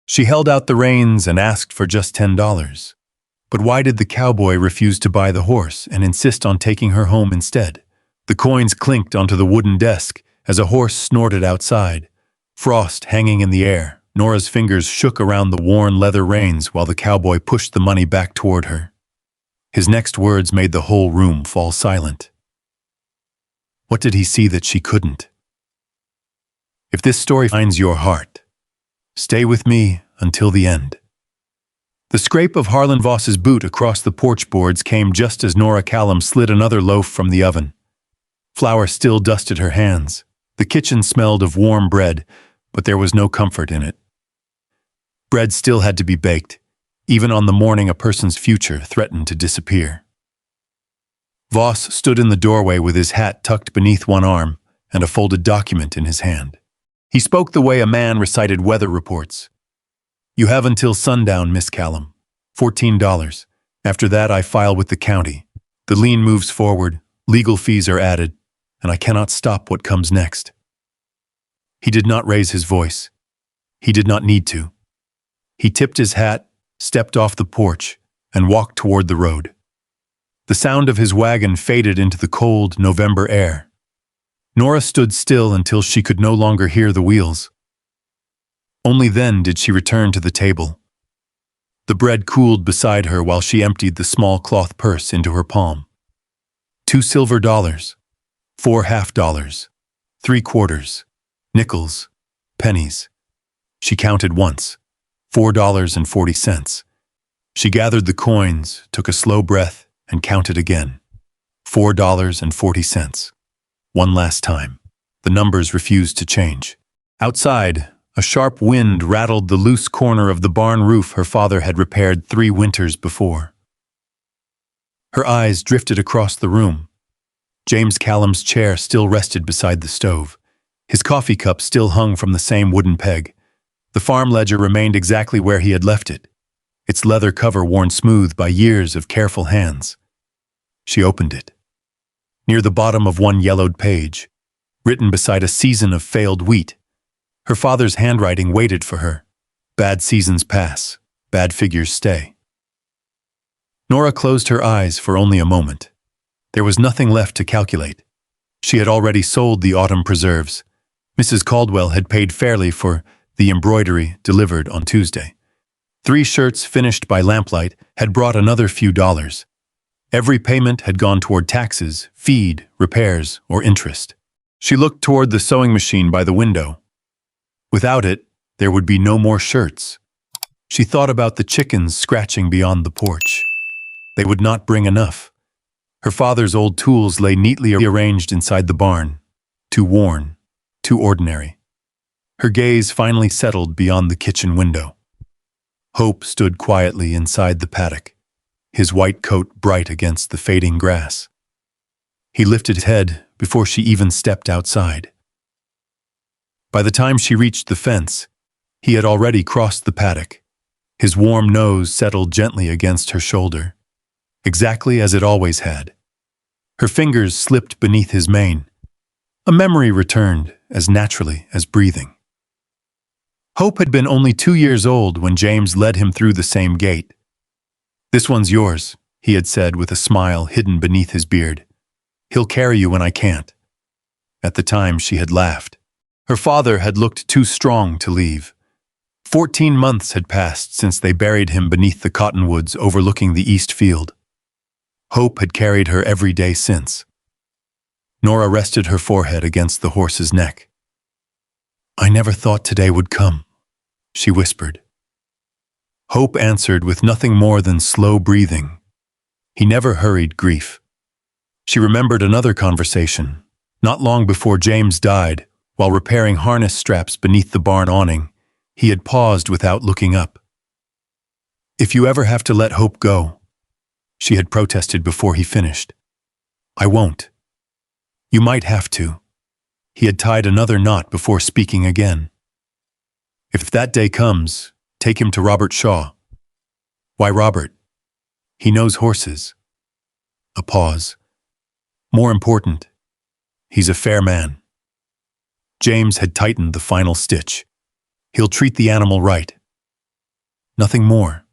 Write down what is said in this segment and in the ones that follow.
She held out the reins and asked for just $10. But why did the cowboy refuse to buy the horse and insist on taking her home instead? The coins clinked onto the wooden desk as a horse snorted outside. Frost hanging in the air, Nora's fingers shook around the worn leather reins while the cowboy pushed the money back toward her. His next words made the whole room fall silent. What did he see that she couldn't? If this story finds your heart, stay with me until the end. The scrape of Harlan Voss's boot across the porch boards came just as Nora Callum slid another loaf from the oven. Flour still dusted her hands. The kitchen smelled of warm bread, but there was no comfort in it. Bread still had to be baked, even on the morning a person's future threatened to disappear. Voss stood in the doorway with his hat tucked beneath one arm and a folded document in his hand. He spoke the way a man recited weather reports. "You have until sundown, Miss Callum. $14. After that, I file with the county. The lien moves forward, legal fees are added, and I cannot stop what comes next." He did not raise his voice. He did not need to. He tipped his hat, stepped off the porch, and walked toward the road. The sound of his wagon faded into the cold November air. Nora stood still until she could no longer hear the wheels. Only then did she return to the table. The bread cooled beside her while she emptied the small cloth purse into her palm. 2 silver dollars, 4 half-dollars, 3 quarters, nickels, pennies. She counted once, $4.40. She gathered the coins, took a slow breath, and counted again. $4.40. One last time. The numbers refused to change. Outside, a sharp wind rattled the loose corner of the barn roof her father had repaired 3 winters before. Her eyes drifted across the room. James Callum's chair still rested beside the stove. His coffee cup still hung from the same wooden peg. The farm ledger remained exactly where he had left it, its leather cover worn smooth by years of careful hands. She opened it. Near the bottom of one yellowed page, written beside a season of failed wheat, her father's handwriting waited for her. Bad seasons pass, bad figures stay. Nora closed her eyes for only a moment. There was nothing left to calculate. She had already sold the autumn preserves. Mrs. Caldwell had paid fairly for the embroidery delivered on Tuesday. 3 shirts finished by lamplight had brought another few dollars. Every payment had gone toward taxes, feed, repairs, or interest. She looked toward the sewing machine by the window. Without it, there would be no more shirts. She thought about the chickens scratching beyond the porch. They would not bring enough. Her father's old tools lay neatly arranged inside the barn, too worn, too ordinary. Her gaze finally settled beyond the kitchen window. Hope stood quietly inside the paddock, his white coat bright against the fading grass. He lifted his head before she even stepped outside. By the time she reached the fence, he had already crossed the paddock. His warm nose settled gently against her shoulder, exactly as it always had. Her fingers slipped beneath his mane. A memory returned as naturally as breathing. Hope had been only 2 years old when James led him through the same gate. "This one's yours," he had said with a smile hidden beneath his beard. "He'll carry you when I can't." At the time, she had laughed. Her father had looked too strong to leave. 14 months had passed since they buried him beneath the cottonwoods overlooking the east field. Hope had carried her every day since. Nora rested her forehead against the horse's neck. "I never thought today would come," she whispered. Hope answered with nothing more than slow breathing. He never hurried grief. She remembered another conversation, not long before James died, while repairing harness straps beneath the barn awning. He had paused without looking up. "If you ever have to let Hope go," she had protested before he finished. "I won't." "You might have to." He had tied another knot before speaking again. "If that day comes, take him to Robert Shaw." "Why Robert?" "He knows horses." A pause. "More important, he's a fair man." James had tightened the final stitch. "He'll treat the animal right." Nothing more.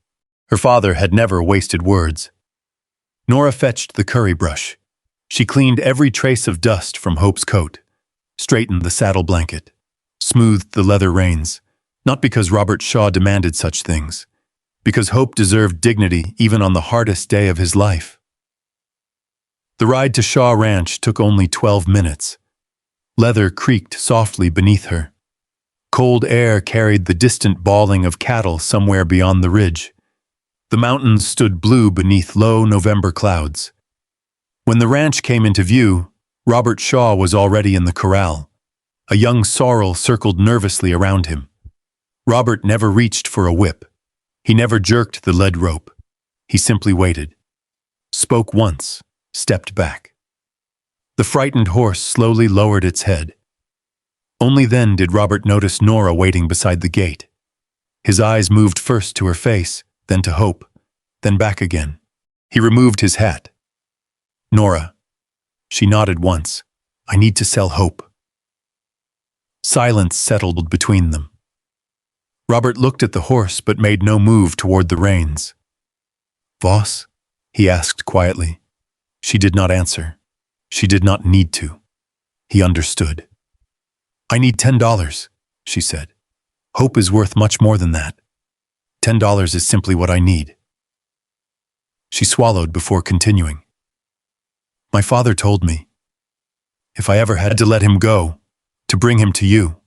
Her father had never wasted words. Nora fetched the curry brush. She cleaned every trace of dust from Hope's coat, straightened the saddle blanket, smoothed the leather reins, not because Robert Shaw demanded such things, because Hope deserved dignity even on the hardest day of his life. The ride to Shaw Ranch took only 12 minutes. Leather creaked softly beneath her. Cold air carried the distant bawling of cattle somewhere beyond the ridge. The mountains stood blue beneath low November clouds. When the ranch came into view, Robert Shaw was already in the corral. A young sorrel circled nervously around him. Robert never reached for a whip. He never jerked the lead rope. He simply waited. Spoke once, stepped back. The frightened horse slowly lowered its head. Only then did Robert notice Nora waiting beside the gate. His eyes moved first to her face, then to Hope, then back again. He removed his hat. Nora. She nodded once. I need to sell Hope. Silence settled between them. Robert looked at the horse but made no move toward the reins. Voss? He asked quietly. She did not answer. She did not need to. He understood. I need $10, she said. Hope is worth much more than that. $10 is simply what I need. She swallowed before continuing. My father told me, if I ever had to let him go, to bring him to you.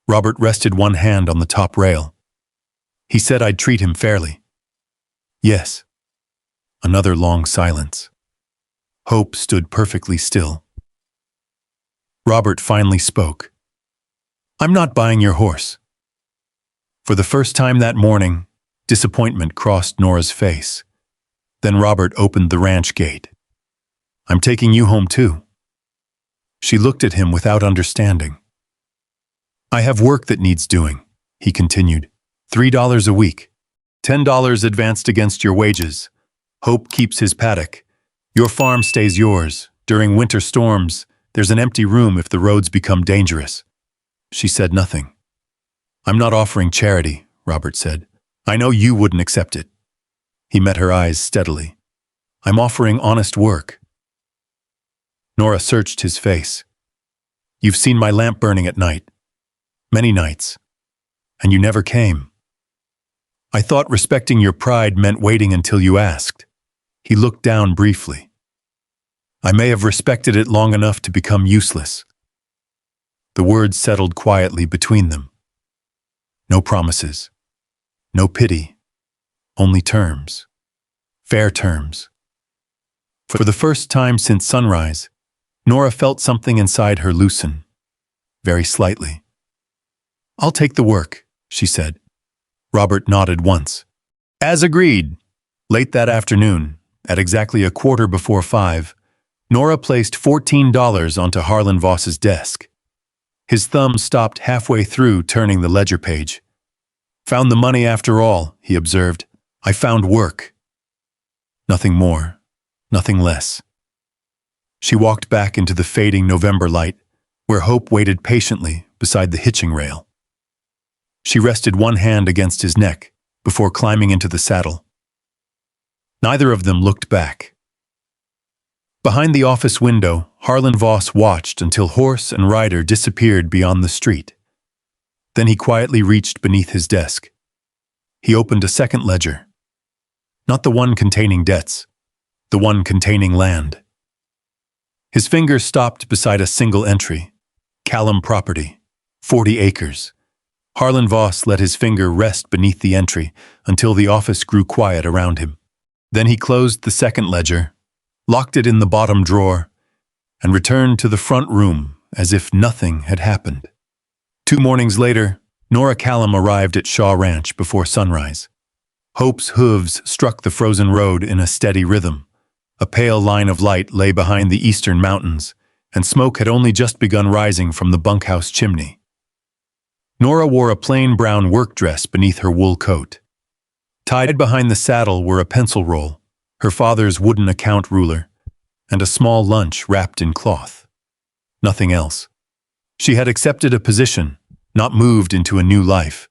Robert rested one hand on the top rail. He said I'd treat him fairly. Yes. Another long silence. Hope stood perfectly still. Robert finally spoke. I'm not buying your horse. For the first time that morning, disappointment crossed Nora's face. Then Robert opened the ranch gate. I'm taking you home too. She looked at him without understanding. I have work that needs doing, he continued. $3 a week. $10 advanced against your wages. Hope keeps his paddock. Your farm stays yours. During winter storms, there's an empty room if the roads become dangerous. She said nothing. I'm not offering charity, Robert said. I know you wouldn't accept it. He met her eyes steadily. I'm offering honest work. Nora searched his face. You've seen my lamp burning at night. Many nights. And you never came. I thought respecting your pride meant waiting until you asked. He looked down briefly. I may have respected it long enough to become useless. The words settled quietly between them. No promises. No pity. Only terms. Fair terms. For the first time since sunrise, Nora felt something inside her loosen, very slightly. I'll take the work, she said. Robert nodded once. As agreed. Late that afternoon, at exactly 5:15, Nora placed $14 onto Harlan Voss's desk. His thumb stopped halfway through turning the ledger page. Found the money after all, he observed. I found work. Nothing more, nothing less. She walked back into the fading November light, where Hope waited patiently beside the hitching rail. She rested one hand against his neck before climbing into the saddle. Neither of them looked back. Behind the office window, Harlan Voss watched until horse and rider disappeared beyond the street. Then he quietly reached beneath his desk. He opened a second ledger. Not the one containing debts, the one containing land. His finger stopped beside a single entry. Callum property, 40 acres. Harlan Voss let his finger rest beneath the entry until the office grew quiet around him. Then he closed the second ledger, locked it in the bottom drawer, and returned to the front room as if nothing had happened. 2 mornings later, Nora Callum arrived at Shaw Ranch before sunrise. Hope's hooves struck the frozen road in a steady rhythm. A pale line of light lay behind the eastern mountains, and smoke had only just begun rising from the bunkhouse chimney. Nora wore a plain brown work dress beneath her wool coat. Tied behind the saddle were a pencil roll, her father's wooden account ruler, and a small lunch wrapped in cloth. Nothing else. She had accepted a position, not moved into a new life.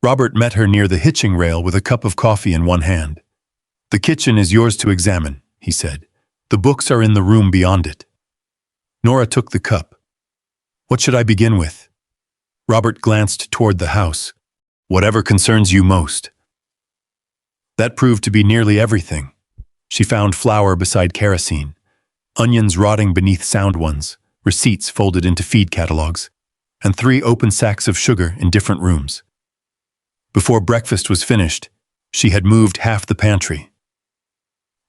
Robert met her near the hitching rail with a cup of coffee in one hand. "The kitchen is yours to examine," he said. "The books are in the room beyond it." Nora took the cup. "What should I begin with?" Robert glanced toward the house. "Whatever concerns you most." That proved to be nearly everything. She found flour beside kerosene, onions rotting beneath sound ones, receipts folded into feed catalogs, and 3 open sacks of sugar in different rooms. Before breakfast was finished, she had moved half the pantry.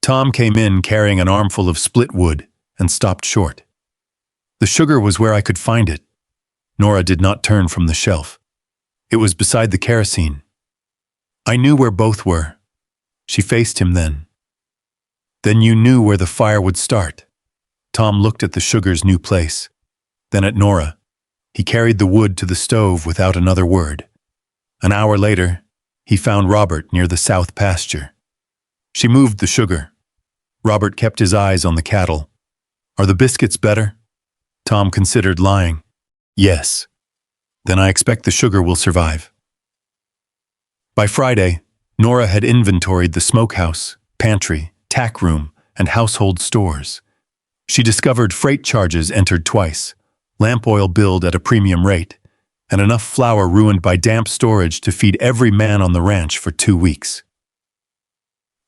Tom came in carrying an armful of split wood and stopped short. "The sugar was where I could find it." Nora did not turn from the shelf. "It was beside the kerosene." "I knew where both were." She faced him then. "Then you knew where the fire would start." Tom looked at the sugar's new place, then at Nora. He carried the wood to the stove without another word. An hour later, he found Robert near the south pasture. She moved the sugar. Robert kept his eyes on the cattle. "Are the biscuits better?" Tom considered lying. "Yes." "Then I expect the sugar will survive." By Friday, Nora had inventoried the smokehouse, pantry, tack room, and household stores. She discovered freight charges entered twice, lamp oil billed at a premium rate, and enough flour ruined by damp storage to feed every man on the ranch for 2 weeks.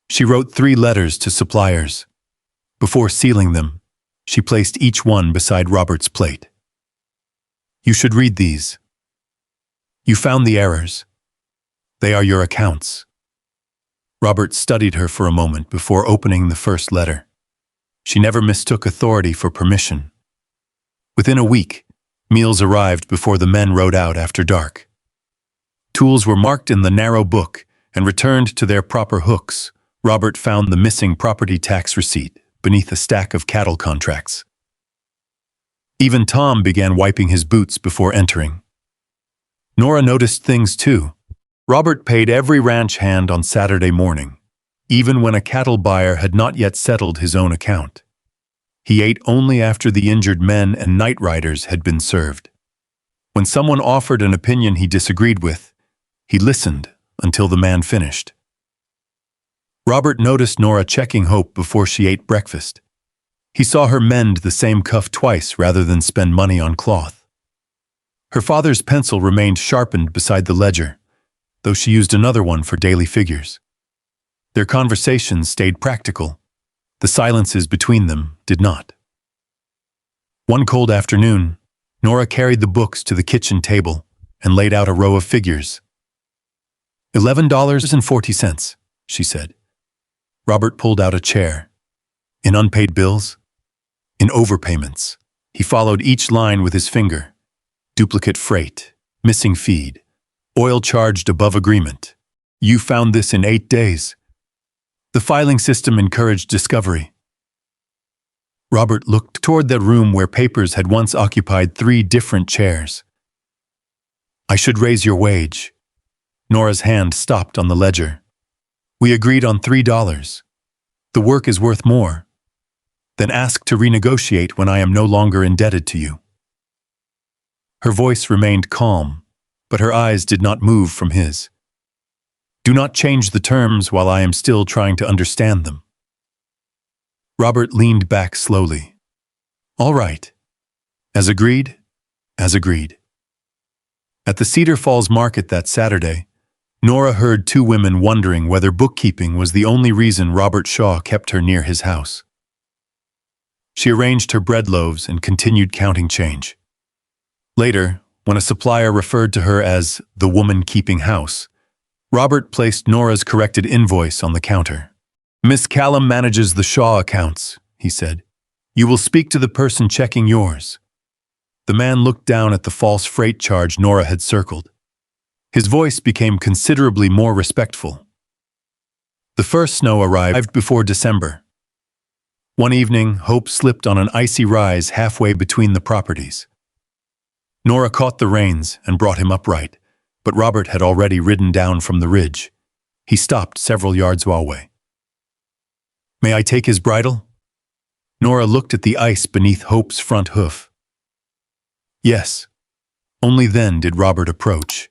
She wrote 3 letters to suppliers. Before sealing them, she placed each one beside Robert's plate. "You should read these. You found the errors. They are your accounts." Robert studied her for a moment before opening the first letter. She never mistook authority for permission. Within a week, meals arrived before the men rode out after dark. Tools were marked in the narrow book and returned to their proper hooks. Robert found the missing property tax receipt beneath a stack of cattle contracts. Even Tom began wiping his boots before entering. Nora noticed things too. Robert paid every ranch hand on Saturday morning, even when a cattle buyer had not yet settled his own account. He ate only after the injured men and night riders had been served. When someone offered an opinion he disagreed with, he listened until the man finished. Robert noticed Nora checking Hope before she ate breakfast. He saw her mend the same cuff twice rather than spend money on cloth. Her father's pencil remained sharpened beside the ledger, though she used another one for daily figures. Their conversations stayed practical. The silences between them did not. One cold afternoon, Nora carried the books to the kitchen table and laid out a row of figures. $11.40, she said. Robert pulled out a chair. In unpaid bills? In overpayments. He followed each line with his finger. Duplicate freight, missing feed, oil charged above agreement. You found this in 8 days. The filing system encouraged discovery. Robert looked toward the room where papers had once occupied 3 different chairs. "I should raise your wage." Nora's hand stopped on the ledger. "We agreed on $3. The work is worth more. Then ask to renegotiate when I am no longer indebted to you." Her voice remained calm, but her eyes did not move from his. "Do not change the terms while I am still trying to understand them." Robert leaned back slowly. "All right. As agreed, as agreed." At the Cedar Falls market that Saturday, Nora heard 2 women wondering whether bookkeeping was the only reason Robert Shaw kept her near his house. She arranged her bread loaves and continued counting change. Later, when a supplier referred to her as the woman keeping house, Robert placed Nora's corrected invoice on the counter. "Miss Callum manages the Shaw accounts," he said. "You will speak to the person checking yours." The man looked down at the false freight charge Nora had circled. His voice became considerably more respectful. The first snow arrived before December. One evening, Hope slipped on an icy rise halfway between the properties. Nora caught the reins and brought him upright, but Robert had already ridden down from the ridge. He stopped several yards away. "May I take his bridle?" Nora looked at the ice beneath Hope's front hoof. Yes. Only then did Robert approach.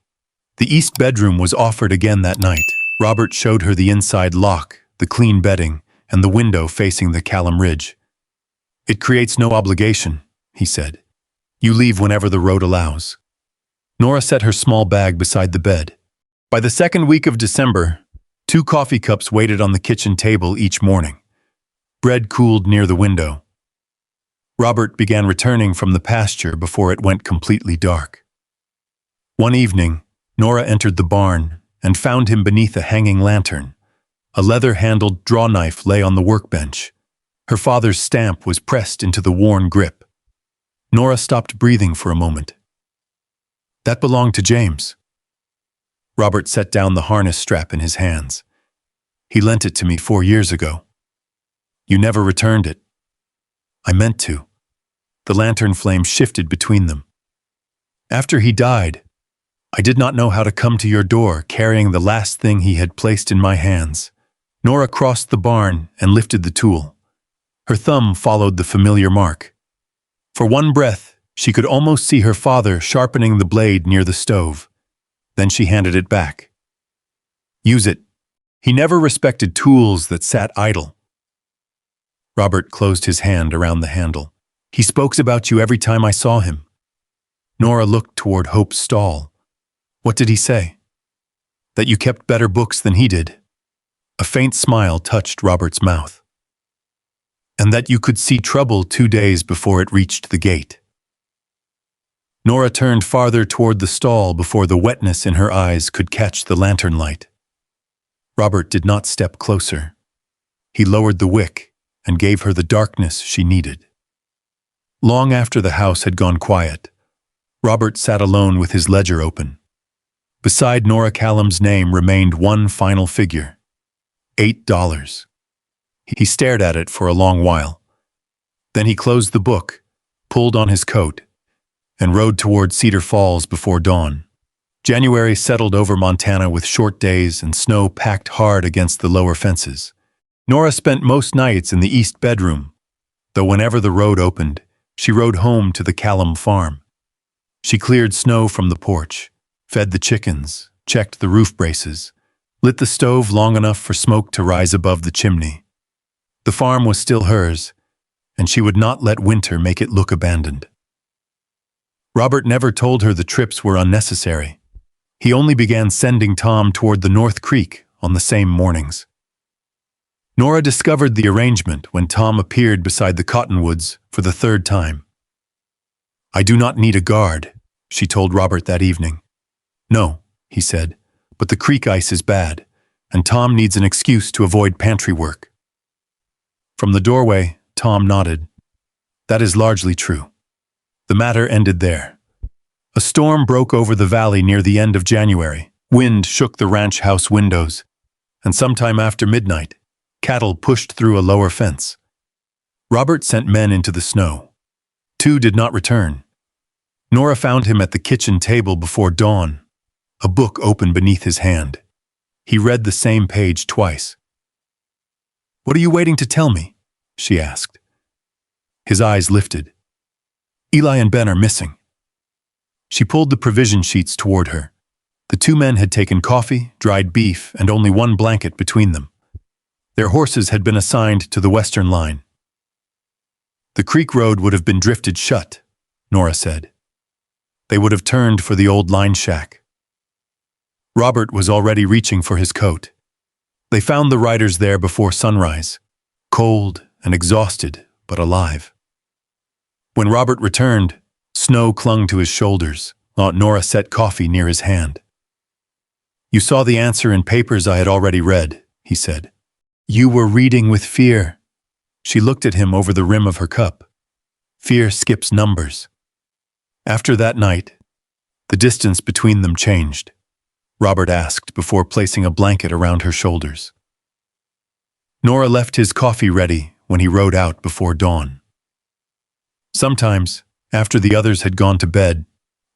The east bedroom was offered again that night. Robert showed her the inside lock, the clean bedding, and the window facing the Callum Ridge. "It creates no obligation," he said. "You leave whenever the road allows." Nora set her small bag beside the bed. By the second week of December, 2 coffee cups waited on the kitchen table each morning. Bread cooled near the window. Robert began returning from the pasture before it went completely dark. One evening, Nora entered the barn and found him beneath a hanging lantern. A leather-handled draw knife lay on the workbench. Her father's stamp was pressed into the worn grip. Nora stopped breathing for a moment. "That belonged to James." Robert set down the harness strap in his hands. "He lent it to me 4 years ago. You never returned it." "I meant to." The lantern flame shifted between them. "After he died, I did not know how to come to your door carrying the last thing he had placed in my hands." Nora crossed the barn and lifted the tool. Her thumb followed the familiar mark. For one breath, she could almost see her father sharpening the blade near the stove. Then she handed it back. "Use it." He never respected tools that sat idle. Robert closed his hand around the handle. "He spoke about you every time I saw him." Nora looked toward Hope's stall. "What did he say?" "That you kept better books than he did." A faint smile touched Robert's mouth. "And that you could see trouble 2 days before it reached the gate." Nora turned farther toward the stall before the wetness in her eyes could catch the lantern light. Robert did not step closer. He lowered the wick and gave her the darkness she needed. Long after the house had gone quiet, Robert sat alone with his ledger open. Beside Nora Callum's name remained one final figure: $8. He stared at it for a long while. Then he closed the book, pulled on his coat, and rode toward Cedar Falls before dawn. January settled over Montana with short days and snow packed hard against the lower fences. Nora spent most nights in the east bedroom, though whenever the road opened, she rode home to the Callum farm. She cleared snow from the porch, fed the chickens, checked the roof braces, lit the stove long enough for smoke to rise above the chimney. The farm was still hers, and she would not let winter make it look abandoned. Robert never told her the trips were unnecessary. He only began sending Tom toward the North Creek on the same mornings. Nora discovered the arrangement when Tom appeared beside the cottonwoods for the 3rd time. "I do not need a guard," she told Robert that evening. "No," he said, "but the creek ice is bad, and Tom needs an excuse to avoid pantry work." From the doorway, Tom nodded. "That is largely true." The matter ended there. A storm broke over the valley near the end of January. Wind shook the ranch house windows, and sometime after midnight, cattle pushed through a lower fence. Robert sent men into the snow. 2 did not return. Nora found him at the kitchen table before dawn, a book open beneath his hand. He read the same page twice. "What are you waiting to tell me?" she asked. His eyes lifted. "Eli and Ben are missing." She pulled the provision sheets toward her. The 2 men had taken coffee, dried beef, and only 1 blanket between them. Their horses had been assigned to the western line. "The creek road would have been drifted shut," Nora said. "They would have turned for the old line shack." Robert was already reaching for his coat. They found the riders there before sunrise, cold and exhausted, but alive. When Robert returned, snow clung to his shoulders. Aunt Nora set coffee near his hand. "You saw the answer in papers I had already read," he said. "You were reading with fear." She looked at him over the rim of her cup. "Fear skips numbers." After that night, the distance between them changed. Robert asked before placing a blanket around her shoulders. Nora left his coffee ready when he rode out before dawn. Sometimes, after the others had gone to bed,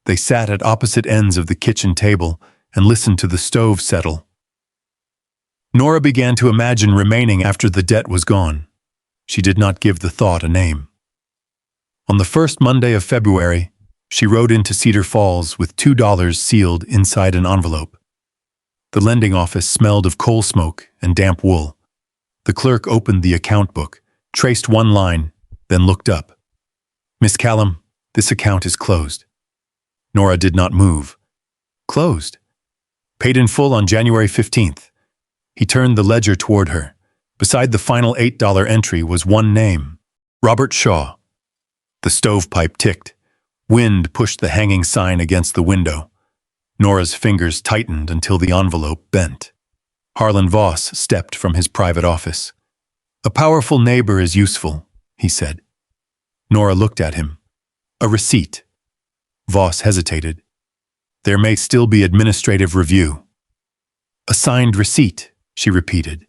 they sat at opposite ends of the kitchen table and listened to the stove settle. Nora began to imagine remaining after the debt was gone. She did not give the thought a name. On the first Monday of February, She rode into Cedar Falls with $2 sealed inside an envelope. The lending office smelled of coal smoke and damp wool. The clerk opened the account book, traced one line, then looked up. "Miss Callum, this account is closed." Nora did not move. "Closed? Paid in full on January 15th. He turned the ledger toward her. Beside the final $8 entry was one name: Robert Shaw. The stovepipe ticked. Wind pushed the hanging sign against the window. Nora's fingers tightened until the envelope bent. Harlan Voss stepped from his private office. "A powerful neighbor is useful," he said. Nora looked at him. "A receipt." Voss hesitated. "There may still be administrative review." "A signed receipt," she repeated.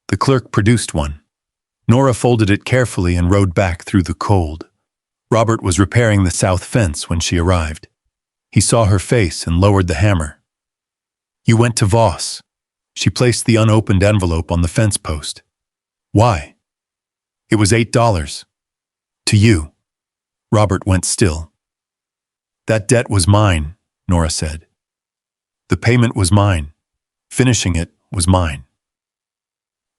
The clerk produced one. Nora folded it carefully and rode back through the cold. Robert was repairing the south fence when she arrived. He saw her face and lowered the hammer. "You went to Voss." She placed the unopened envelope on the fence post. "Why?" "It was $8. To you." Robert went still. "That debt was mine," Nora said. "The payment was mine. Finishing it was mine.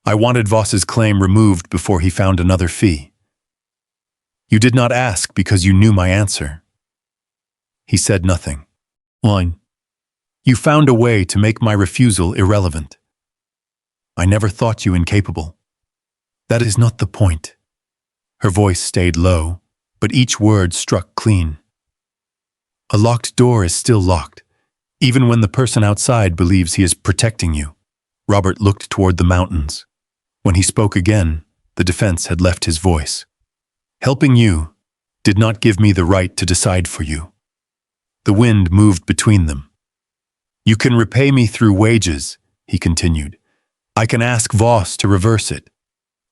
I wanted Voss's claim removed before he found another fee. You did not ask because you knew my answer." He said nothing. "Line. You found a way to make my refusal irrelevant. I never thought you incapable. That is not the point." Her voice stayed low, but each word struck clean. "A locked door is still locked, even when the person outside believes he is protecting you." Robert looked toward the mountains. When he spoke again, the defense had left his voice. "Helping you did not give me the right to decide for you." The wind moved between them. "You can repay me through wages," he continued. "I can ask Voss to reverse it.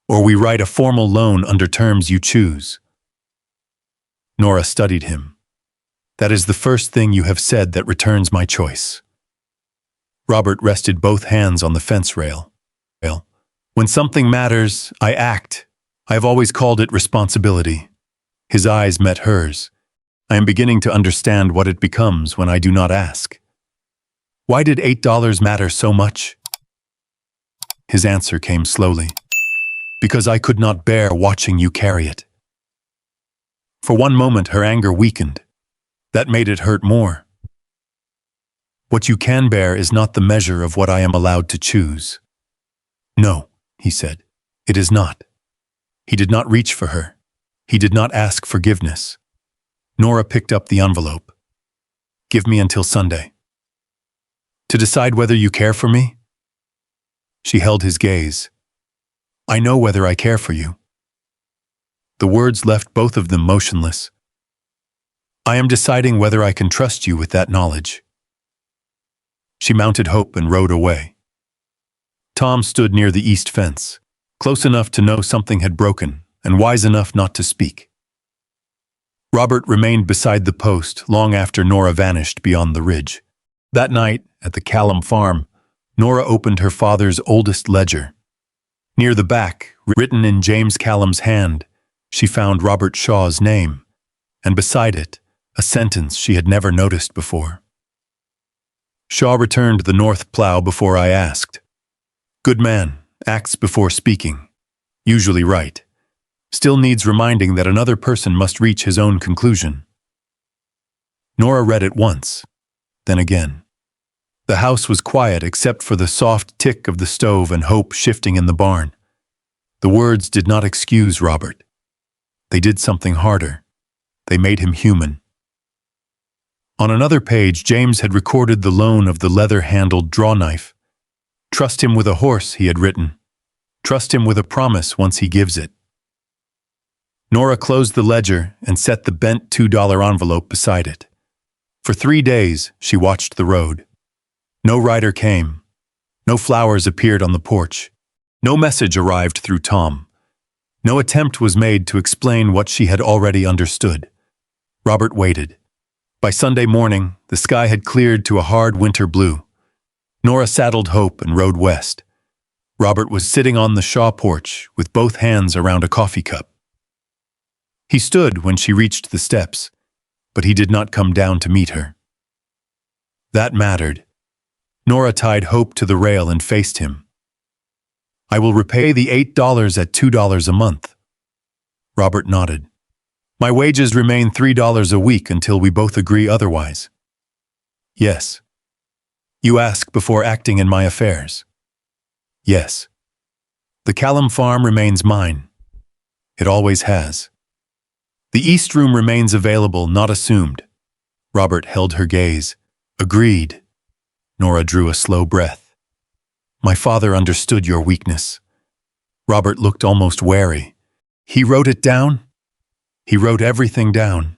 Or we write a formal loan under terms you choose." Nora studied him. "That is the first thing you have said that returns my choice." Robert rested both hands on the fence rail. "When something matters, I act. I have always called it responsibility." His eyes met hers. "I am beginning to understand what it becomes when I do not ask." "Why did $8 matter so much?" His answer came slowly. "Because I could not bear watching you carry it." For one moment her anger weakened. That made it hurt more. "What you can bear is not the measure of what I am allowed to choose." "No," he said. "It is not." He did not reach for her. He did not ask forgiveness. Nora picked up the envelope. "Give me until Sunday." "To decide whether you care for me?" She held his gaze. "I know whether I care for you." The words left both of them motionless. "I am deciding whether I can trust you with that knowledge." She mounted Hope and rode away. Tom stood near the east fence, close enough to know something had broken, and wise enough not to speak. Robert remained beside the post long after Nora vanished beyond the ridge. That night, at the Callum farm, Nora opened her father's oldest ledger. Near the back, written in James Callum's hand, she found Robert Shaw's name, and beside it, a sentence she had never noticed before. "Shaw returned the north plow before I asked. Good man, acts before speaking. Usually right. Still needs reminding that another person must reach his own conclusion." Nora read it once, then again. The house was quiet except for the soft tick of the stove and Hope shifting in the barn. The words did not excuse Robert. They did something harder. They made him human. On another page, James had recorded the loan of the leather-handled draw knife. "Trust him with a horse," he had written. "Trust him with a promise once he gives it." Nora closed the ledger and set the bent $2 envelope beside it. For 3 days, she watched the road. No rider came. No flowers appeared on the porch. No message arrived through Tom. No attempt was made to explain what she had already understood. Robert waited. By Sunday morning, the sky had cleared to a hard winter blue. Nora saddled Hope and rode west. Robert was sitting on the Shaw porch with both hands around a coffee cup. He stood when she reached the steps. but he did not come down to meet her. That mattered. Nora tied Hope to the rail and faced him. "I will repay the $8 at $2 a month." Robert nodded. "My wages remain $3 a week until we both agree otherwise." "Yes." "You ask before acting in my affairs." "Yes." "The Callum farm remains mine. It always has." "The East Room remains available, not assumed." Robert held her gaze. "Agreed." Nora drew a slow breath. "My father understood your weakness." Robert looked almost wary. "He wrote it down?" "He wrote everything down."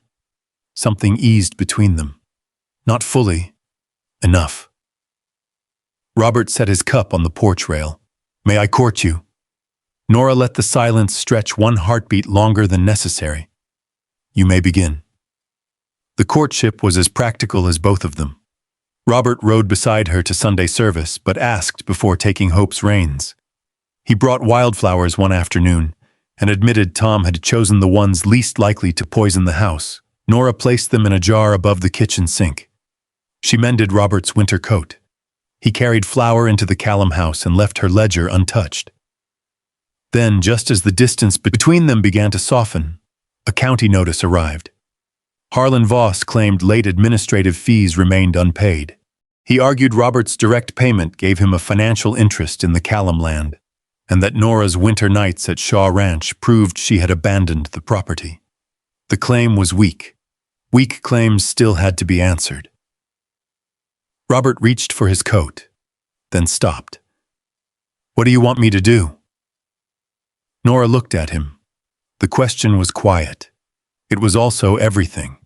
Something eased between them. Not fully. Enough. Robert set his cup on the porch rail. "May I court you?" Nora let the silence stretch one heartbeat longer than necessary. "You may begin." The courtship was as practical as both of them. Robert rode beside her to Sunday service, but asked before taking Hope's reins. He brought wildflowers one afternoon, and admitted Tom had chosen the ones least likely to poison the house. Nora placed them in a jar above the kitchen sink. She mended Robert's winter coat. He carried flour into the Callum house and left her ledger untouched. Then, just as the distance between them began to soften, a county notice arrived. Harlan Voss claimed late administrative fees remained unpaid. He argued Robert's direct payment gave him a financial interest in the Callum land, and that Nora's winter nights at Shaw Ranch proved she had abandoned the property. The claim was weak. Weak claims still had to be answered. Robert reached for his coat, then stopped. "What do you want me to do?" Nora looked at him. The question was quiet. It was also everything.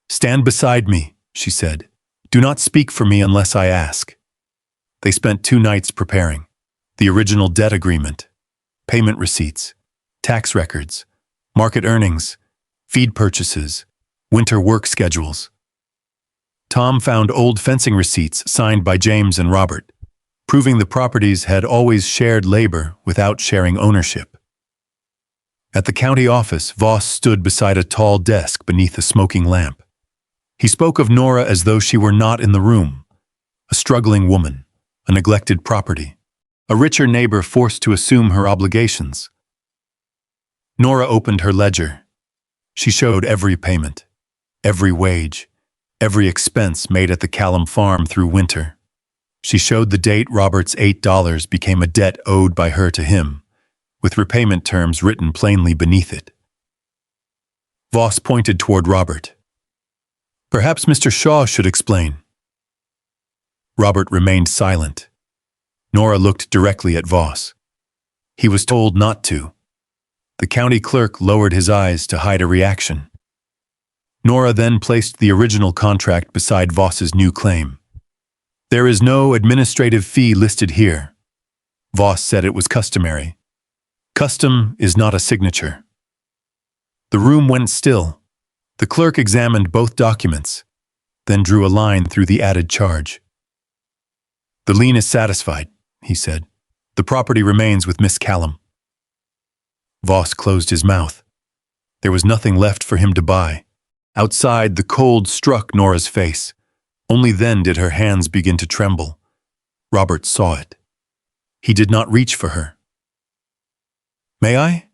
"Stand beside me," she said. "Do not speak for me unless I ask." They spent 2 nights preparing. The original debt agreement, payment receipts, tax records, market earnings, feed purchases, winter work schedules. Tom found old fencing receipts signed by James and Robert, proving the properties had always shared labor without sharing ownership. At the county office, Voss stood beside a tall desk beneath a smoking lamp. He spoke of Nora as though she were not in the room, a struggling woman, a neglected property, a richer neighbor forced to assume her obligations. Nora opened her ledger. She showed every payment, every wage, every expense made at the Callum farm through winter. She showed the date Robert's $8 became a debt owed by her to him, with repayment terms written plainly beneath it. Voss pointed toward Robert. "Perhaps Mr. Shaw should explain." Robert remained silent. Nora looked directly at Voss. He was told not to. The county clerk lowered his eyes to hide a reaction. Nora then placed the original contract beside Voss's new claim. "There is no administrative fee listed here." Voss said it was customary. Custom is not a signature. The room went still. The clerk examined both documents, then drew a line through the added charge. "The lien is satisfied," he said. "The property remains with Miss Callum." Voss closed his mouth. There was nothing left for him to buy. Outside, the cold struck Nora's face. Only then did her hands begin to tremble. Robert saw it. He did not reach for her. "May I?"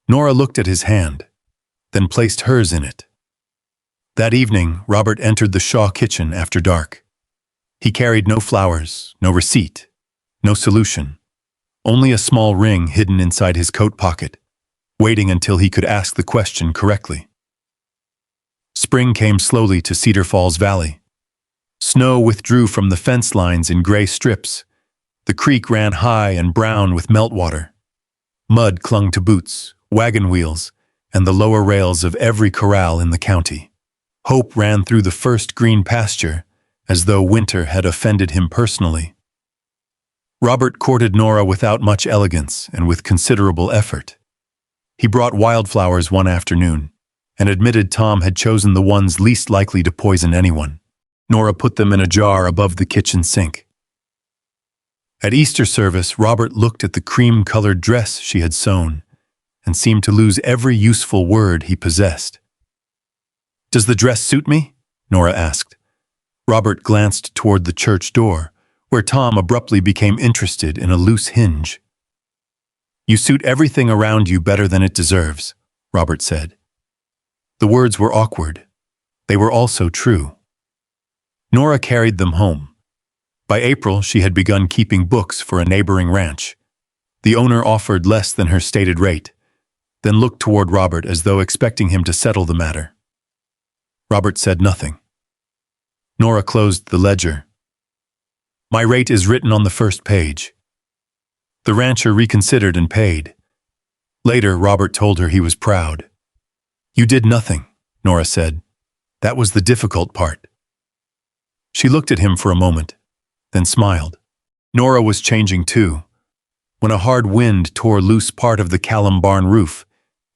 Nora looked at his hand, then placed hers in it. That evening, Robert entered the Shaw kitchen after dark. He carried no flowers, no receipt, no solution, only a small ring hidden inside his coat pocket, waiting until he could ask the question correctly. Spring came slowly to Cedar Falls Valley. Snow withdrew from the fence lines in gray strips. The creek ran high and brown with meltwater. Mud clung to boots, wagon wheels, and the lower rails of every corral in the county. Hope ran through the first green pasture, as though winter had offended him personally. Robert courted Nora without much elegance and with considerable effort. He brought wildflowers one afternoon, and admitted Tom had chosen the ones least likely to poison anyone. Nora put them in a jar above the kitchen sink. At Easter service, Robert looked at the cream-colored dress she had sewn and seemed to lose every useful word he possessed. Does the dress suit me? Nora asked. Robert glanced toward the church door, where Tom abruptly became interested in a loose hinge. You suit everything around you better than it deserves, Robert said. The words were awkward. They were also true. Nora carried them home. By April, she had begun keeping books for a neighboring ranch. The owner offered less than her stated rate, then looked toward Robert as though expecting him to settle the matter. Robert said nothing. Nora closed the ledger. My rate is written on the first page. The rancher reconsidered and paid. Later, Robert told her he was proud. You did nothing, Nora said. That was the difficult part. She looked at him for a moment, then smiled. Nora was changing too. When a hard wind tore loose part of the Callum barn roof,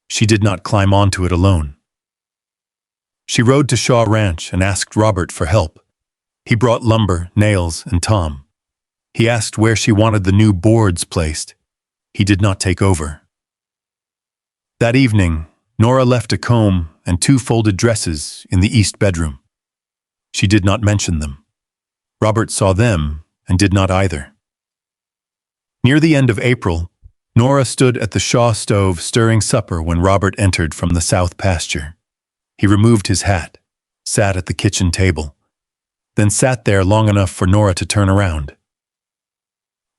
she did not climb onto it alone. She rode to Shaw Ranch and asked Robert for help. He brought lumber, nails, and Tom. He asked where she wanted the new boards placed. He did not take over. That evening, Nora left a comb and 2 folded dresses in the east bedroom. She did not mention them. Robert saw them and did not either. Near the end of April, Nora stood at the Shaw stove stirring supper when Robert entered from the south pasture. He removed his hat, sat at the kitchen table, then sat there long enough for Nora to turn around.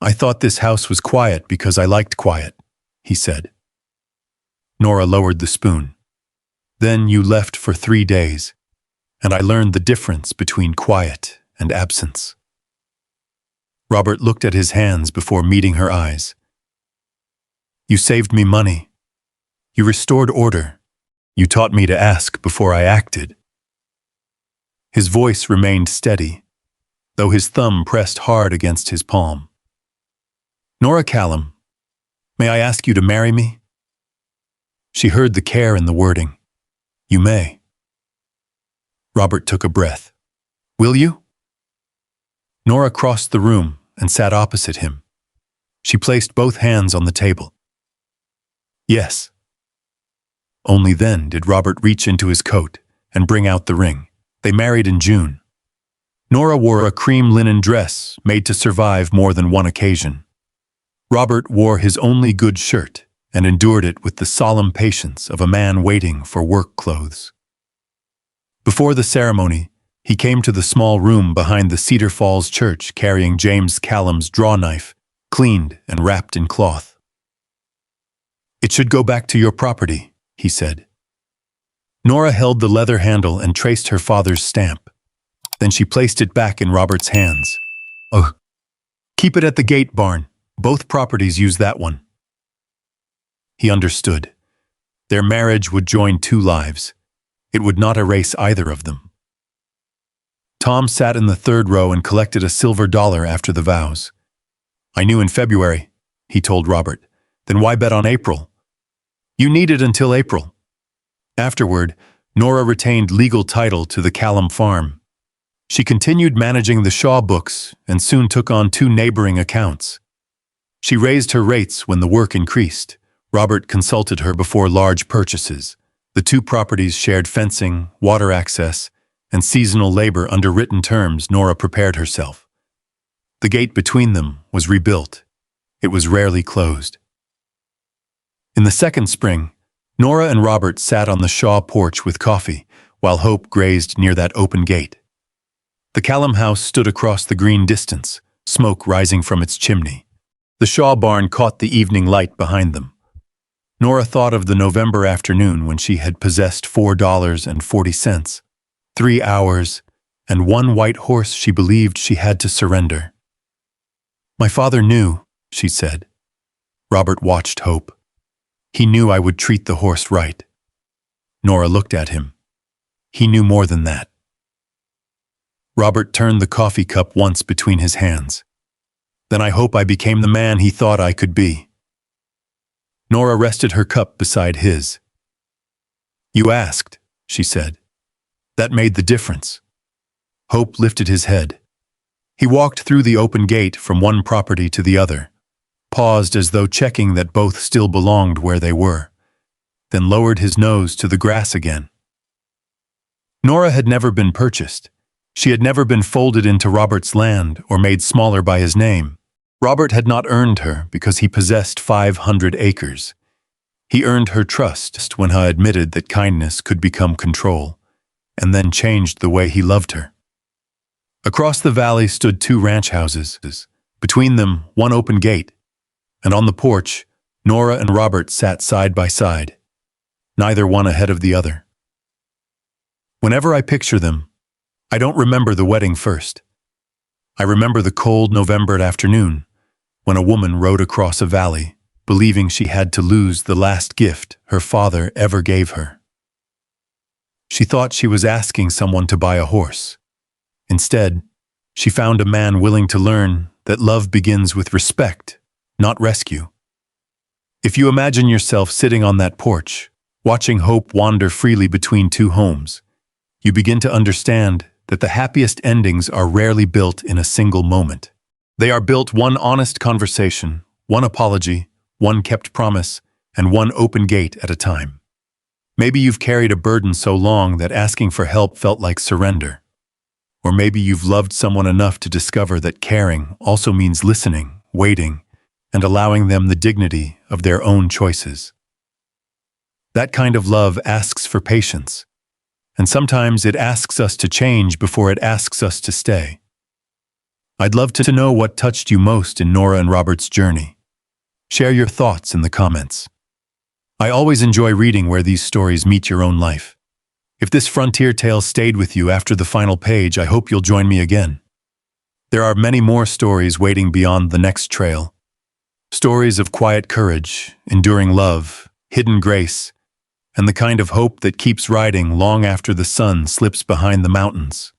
I thought this house was quiet because I liked quiet, he said. Nora lowered the spoon. Then you left for 3 days, and I learned the difference between quiet and absence. Robert looked at his hands before meeting her eyes. You saved me money. You restored order. You taught me to ask before I acted. His voice remained steady, though his thumb pressed hard against his palm. Nora Callum, may I ask you to marry me? She heard the care in the wording. You may. Robert took a breath. Will you? Nora crossed the room and sat opposite him. She placed both hands on the table. Yes. Only then did Robert reach into his coat and bring out the ring. They married in June. Nora wore a cream linen dress made to survive more than one occasion. Robert wore his only good shirt and endured it with the solemn patience of a man waiting for work clothes. Before the ceremony, he came to the small room behind the Cedar Falls Church carrying James Callum's draw knife, cleaned and wrapped in cloth. It should go back to your property, he said. Nora held the leather handle and traced her father's stamp. Then she placed it back in Robert's hands. Oh, keep it at the gate barn. Both properties use that one. He understood. Their marriage would join 2 lives. It would not erase either of them. Tom sat in the 3rd row and collected a silver dollar after the vows. I knew in February, he told Robert. Then why bet on April? You need it until April. Afterward, Nora retained legal title to the Callum farm. She continued managing the Shaw books and soon took on 2 neighboring accounts. She raised her rates when the work increased. Robert consulted her before large purchases. The 2 properties shared fencing, water access, and seasonal labor under written terms. Nora prepared herself. The gate between them was rebuilt. It was rarely closed. In the 2nd spring, Nora and Robert sat on the Shaw porch with coffee, while Hope grazed near that open gate. The Callum house stood across the green distance, smoke rising from its chimney. The Shaw barn caught the evening light behind them. Nora thought of the November afternoon when she had possessed $4.40, 3 hours, and 1 white horse she believed she had to surrender. My father knew, she said. Robert watched Hope. He knew I would treat the horse right. Nora looked at him. He knew more than that. Robert turned the coffee cup once between his hands. Then I hope I became the man he thought I could be. Nora rested her cup beside his. You asked, she said. That made the difference. Hope lifted his head. He walked through the open gate from one property to the other, paused as though checking that both still belonged where they were, then lowered his nose to the grass again. Nora had never been purchased. She had never been folded into Robert's land or made smaller by his name. Robert had not earned her because he possessed 500 acres. He earned her trust when he admitted that kindness could become control, and then changed the way he loved her. Across the valley stood 2 ranch houses, between them one open gate, and on the porch, Nora and Robert sat side by side, neither one ahead of the other. Whenever I picture them, I don't remember the wedding first. I remember the cold November afternoon, when a woman rode across a valley, believing she had to lose the last gift her father ever gave her. She thought she was asking someone to buy a horse. Instead, she found a man willing to learn that love begins with respect, not rescue. If you imagine yourself sitting on that porch, watching hope wander freely between 2 homes, you begin to understand that the happiest endings are rarely built in a single moment. They are built one honest conversation, one apology, one kept promise, and one open gate at a time. Maybe you've carried a burden so long that asking for help felt like surrender. Or maybe you've loved someone enough to discover that caring also means listening, waiting, and allowing them the dignity of their own choices. That kind of love asks for patience, and sometimes it asks us to change before it asks us to stay. I'd love to know what touched you most in Nora and Robert's journey. Share your thoughts in the comments. I always enjoy reading where these stories meet your own life. If this frontier tale stayed with you after the final page, I hope you'll join me again. There are many more stories waiting beyond the next trail. Stories of quiet courage, enduring love, hidden grace, and the kind of hope that keeps riding long after the sun slips behind the mountains.